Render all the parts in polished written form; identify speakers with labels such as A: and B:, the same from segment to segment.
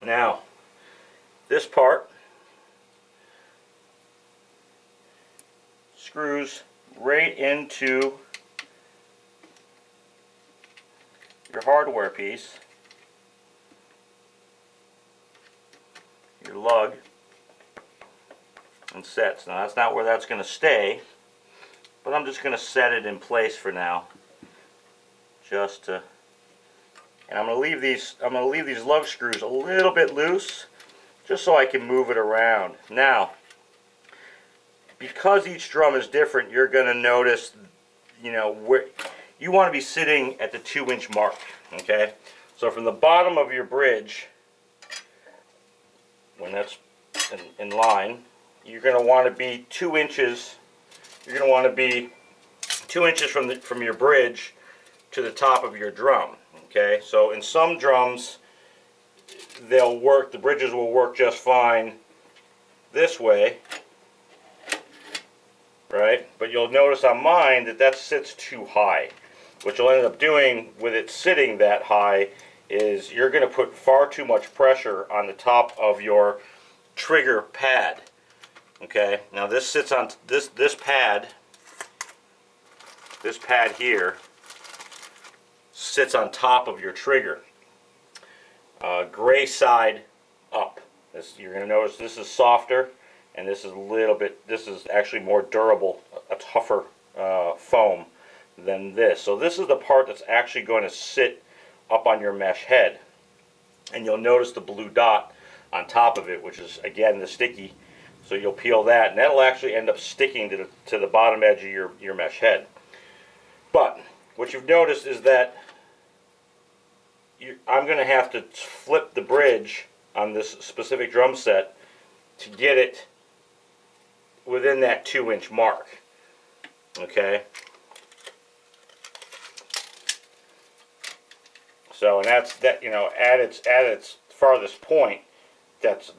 A: Now, this part screws right into your hardware piece, your lug, and sets. Now that's not where that's going to stay, but I'm just going to set it in place for now. And I'm going to leave these lug screws a little bit loose, just so I can move it around. Now, because each drum is different, you're going to notice, where you want to be sitting at the 2-inch mark. Okay, so from the bottom of your bridge, when that's in line, you're going to want to be 2 inches. You're going to want to be 2 inches from your bridge to the top of your drum. Okay, so in some drums, they'll work. The bridges will work just fine this way, right? But you'll notice on mine that sits too high. What you'll end up doing with it sitting that high is you're going to put far too much pressure on the top of your trigger pad. Okay, now this sits on this pad. This pad here sits on top of your trigger, gray side up. You're going to notice this is softer, and this is a little bit. This is actually more durable, a tougher foam than this. So this is the part that's actually going to sit up on your mesh head, and you'll notice the blue dot on top of it, which is again the sticky. So you'll peel that, and that'll actually end up sticking to the bottom edge of your mesh head. But what you've noticed is that I'm going to have to flip the bridge on this specific drum set to get it within that 2-inch mark. Okay. So, and that's at its farthest point, that's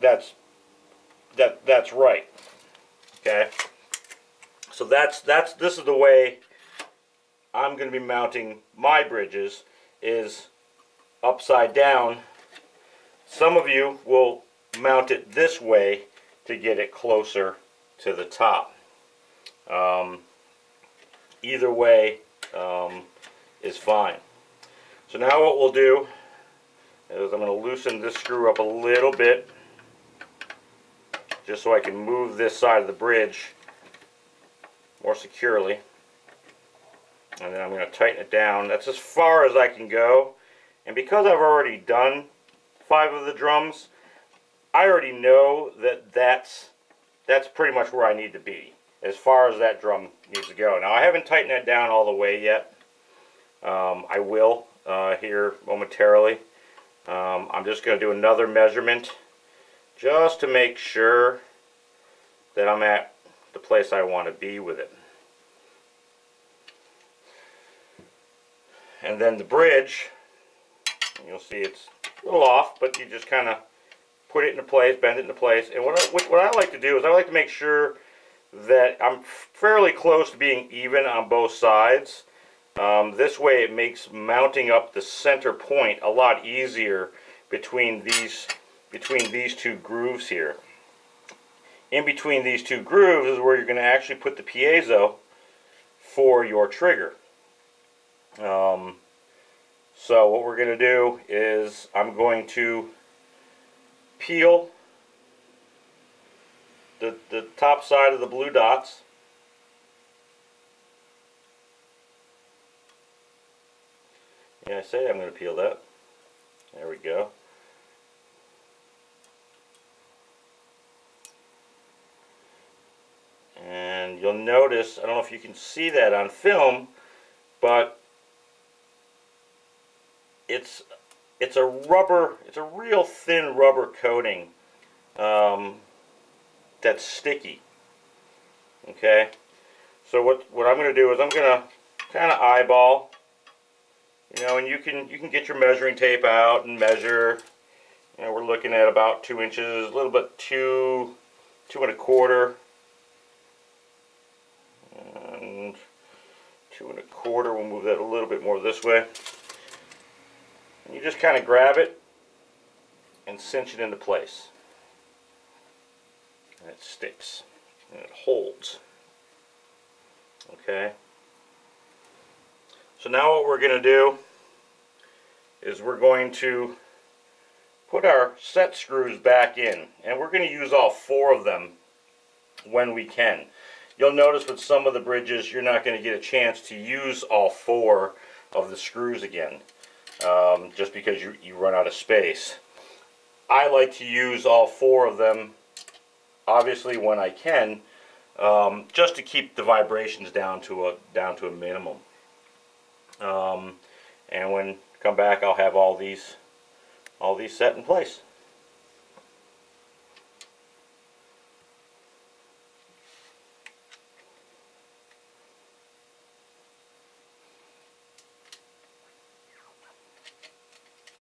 A: right. Okay. So this is the way I'm going to be mounting my bridges, is upside down. Some of you will mount it this way to get it closer to the top. Either way is fine. So now what we'll do is I'm going to loosen this screw up a little bit, just so I can move this side of the bridge more securely. And then I'm going to tighten it down. That's as far as I can go. And because I've already done 5 of the drums, I already know that that's pretty much where I need to be as far as that drum needs to go. Now I haven't tightened that down all the way yet. I will here momentarily. I'm just going to do another measurement just to make sure that I'm at the place I want to be with it. And then the bridge, you'll see it's a little off, but you just kind of put it into place, bend it into place. And what I like to do is I like to make sure that I'm fairly close to being even on both sides. This way it makes mounting up the center point a lot easier between these 2 grooves here. In between these 2 grooves is where you're going to actually put the piezo for your trigger. So what we're going to do is I'm going to peel the top side of the blue dots. Yeah, I say I'm going to peel that. There we go. And you'll notice, I don't know if you can see that on film, but it's a real thin rubber coating that's sticky. Okay, so what I'm going to do is I'm going to kind of eyeball, and you can get your measuring tape out and measure. We're looking at about 2 inches, a little bit 2 1/4, and 2 1/4. We'll move that a little bit more this way. And you just kind of grab it and cinch it into place. And it sticks and it holds. Okay. So now what we're going to do is we're going to put our set screws back in, and we're going to use all 4 of them when we can. You'll notice with some of the bridges you're not going to get a chance to use all 4 of the screws again, just because you run out of space. I like to use all 4 of them, obviously when I can, just to keep the vibrations down to a minimum. And when I come back, I'll have all these set in place.